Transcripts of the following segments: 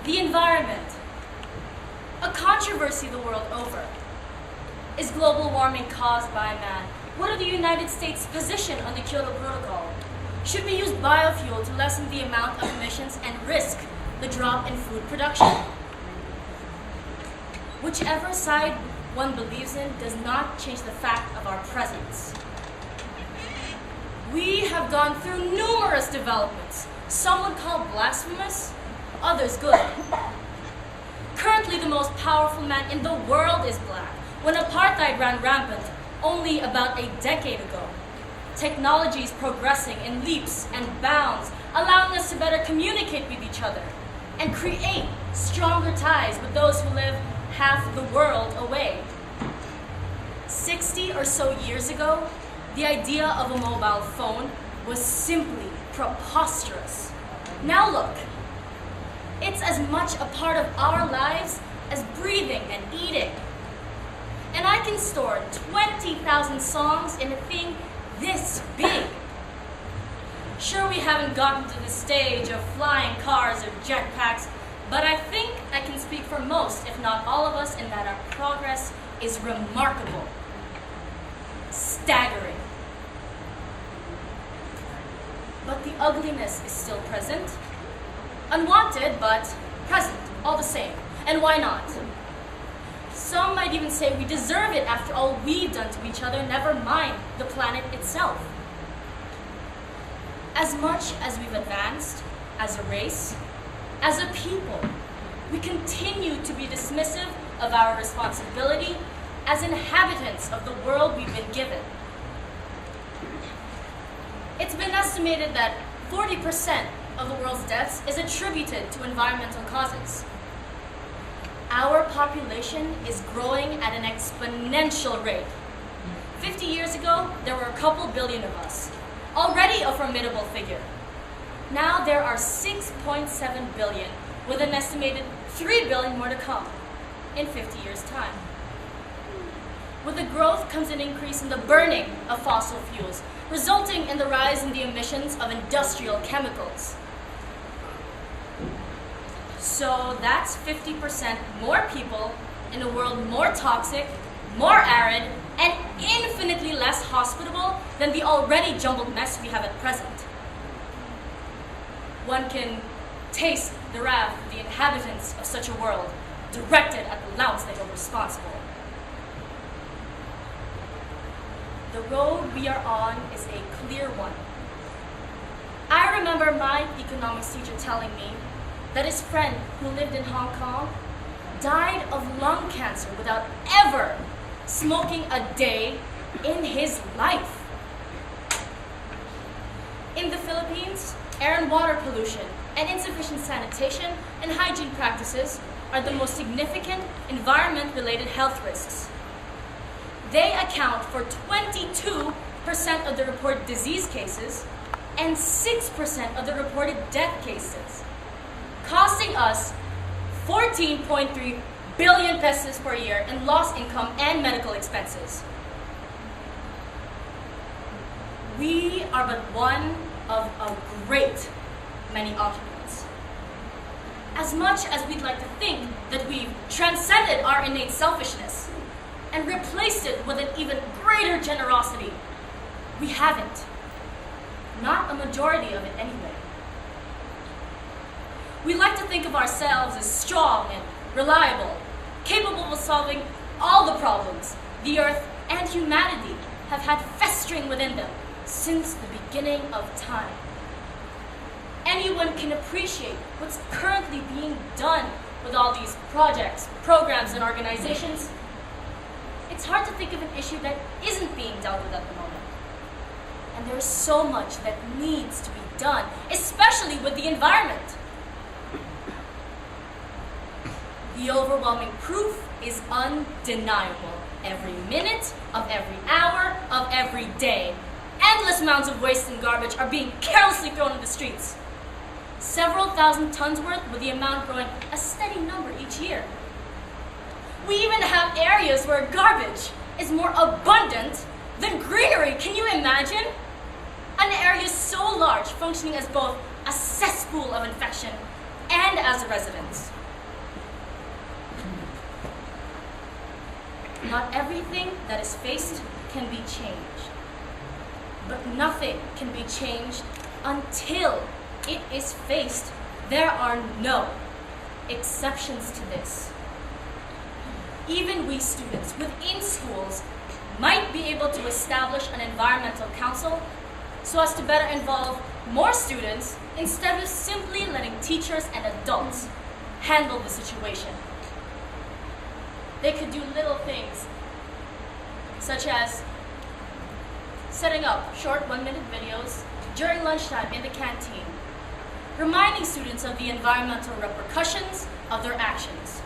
The environment, a controversy the world over. Is global warming caused by man? What are the United States' position on the Kyoto Protocol? Should we use biofuel to lessen the amount of emissions and risk the drop in food production? Whichever side one believes in does not change the fact of our presence. We have gone through numerous developments. Some would call blasphemous, others good. Currently, the most powerful man in the world is black, when apartheid ran rampant only about a decade ago. Technology is progressing in leaps and bounds, allowing us to better communicate with each other and create stronger ties with those who live half the world away. 60 or so years ago, the idea of a mobile phone was simply preposterous. Now look, it's as much a part of our lives as breathing and eating. And I can store 20,000 songs in a thing this big. Sure, we haven't gotten to the stage of flying cars or jetpacks, but I think I can speak for most, if not all of us, in that our progress is remarkable, staggering. But the ugliness is still present. Unwanted, but present, all the same. And why not? Some might even say we deserve it after all we've done to each other, never mind the planet itself. As much as we've advanced, as a race, as a people, we continue to be dismissive of our responsibility as inhabitants of the world we've been given. It's been estimated that 40% of the world's deaths is attributed to environmental causes. Our population is growing at an exponential rate. 50 years ago, there were a couple billion of us, already a formidable figure. Now there are 6.7 billion, with an estimated 3 billion more to come in 50 years' time. With the growth comes an increase in the burning of fossil fuels, resulting in the rise in the emissions of industrial chemicals. So that's 50% more people in a world more toxic, more arid, and infinitely less hospitable than the already jumbled mess we have at present. One can taste the wrath of the inhabitants of such a world, directed at the louts they are responsible. The road we are on is a clear one. I remember my economics teacher telling me that his friend who lived in Hong Kong died of lung cancer without ever smoking a day in his life. In the Philippines, air and water pollution and insufficient sanitation and hygiene practices are the most significant environment-related health risks. They account for 22% of the reported disease cases and 6% of the reported death cases, costing us 14.3 billion pesos per year in lost income and medical expenses. We are but one of a great many occupants. As much as we'd like to think that we've transcended our innate selfishness and replaced it with an even greater generosity, we haven't. Not a majority of it anyway. We like to think of ourselves as strong and reliable, capable of solving all the problems the Earth and humanity have had festering within them since the beginning of time. Anyone can appreciate what's currently being done with all these projects, programs, and organizations. It's hard to think of an issue that isn't being dealt with at the moment. And there's so much that needs to be done, especially with the environment. The overwhelming proof is undeniable. Every minute of every hour of every day, endless amounts of waste and garbage are being carelessly thrown in the streets. Several thousand tons worth, with the amount growing a steady number each year. We even have areas where garbage is more abundant than greenery. Can you imagine? An area so large, functioning as both a cesspool of infection and and as a resident. Not everything that is faced can be changed, but nothing can be changed until it is faced. There are no exceptions to this. Even we students within schools might be able to establish an environmental council so as to better involve more students instead of simply letting teachers and adults handle the situation. They could do little things such as setting up short 1-minute videos during lunchtime in the canteen, reminding students of the environmental repercussions of their actions.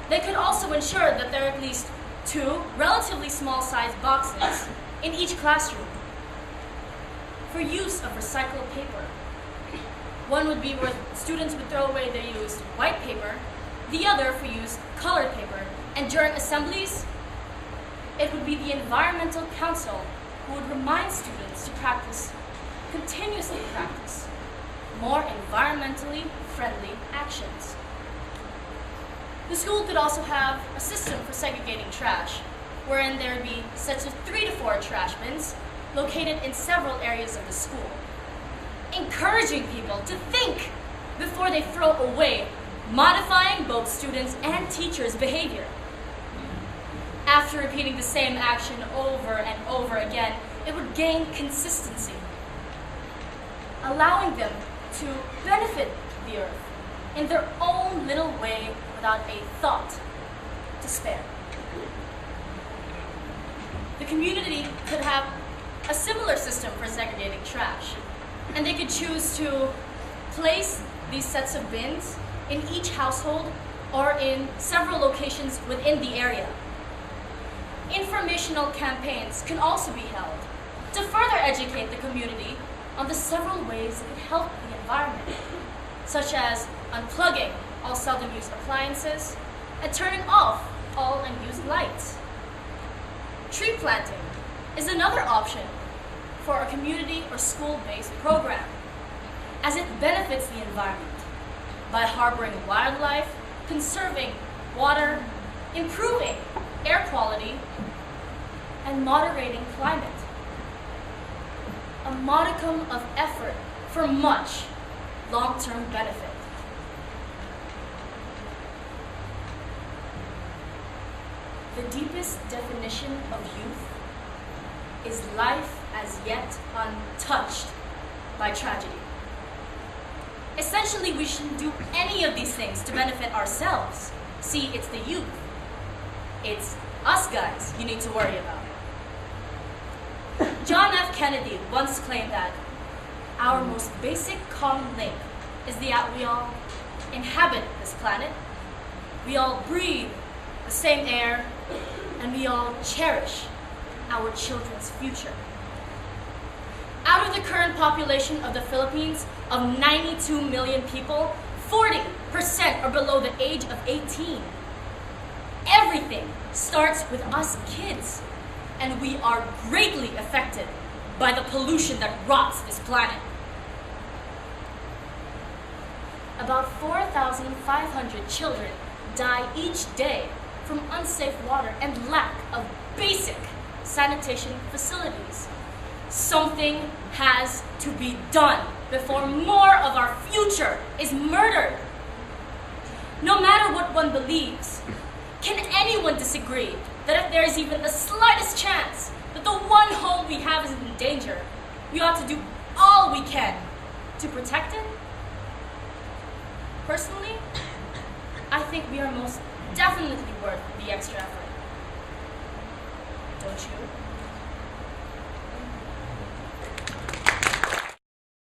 They could also ensure that there are at least 2 relatively small-sized boxes in each classroom for use of recycled paper. One would be where students would throw away their used white paper, the other for used colored paper, and during assemblies, it would be the Environmental Council who would remind students to continuously practice more environmentally friendly actions. The school could also have a system for segregating trash, wherein there would be sets of 3 to 4 trash bins located in several areas of the school, encouraging people to think before they throw away, modifying both students' and teachers' behavior. After repeating the same action over and over again, it would gain consistency, allowing them to benefit the earth in their own little way without a thought to spare. The community could have a similar system for segregating trash, and they could choose to place these sets of bins in each household or in several locations within the area. Informational campaigns can also be held to further educate the community on the several ways it can help the environment, such as unplugging all seldom used appliances and turning off all unused lights. Tree planting is another option for a community or school-based program, as it benefits the environment by harboring wildlife, conserving water, improving air quality, and moderating climate. A modicum of effort for much long-term benefit. The deepest definition of youth is life as yet untouched by tragedy. Essentially, we shouldn't do any of these things to benefit ourselves. See, it's the youth. It's us guys you need to worry about. John F. Kennedy once claimed that our most basic common link is that we all inhabit this planet, we all breathe the same air, and we all cherish our children's future. Out of the current population of the Philippines of 92 million people, 40% are below the age of 18. Everything starts with us kids, and we are greatly affected by the pollution that rots this planet. About 4,500 children die each day from unsafe water and lack of basic sanitation facilities. Something has to be done before more of our future is murdered. No matter what one believes, can anyone disagree that if there is even the slightest chance that the one home we have is in danger, we ought to do all we can to protect it? Personally, I think we are most definitely worth the extra effort. Don't you?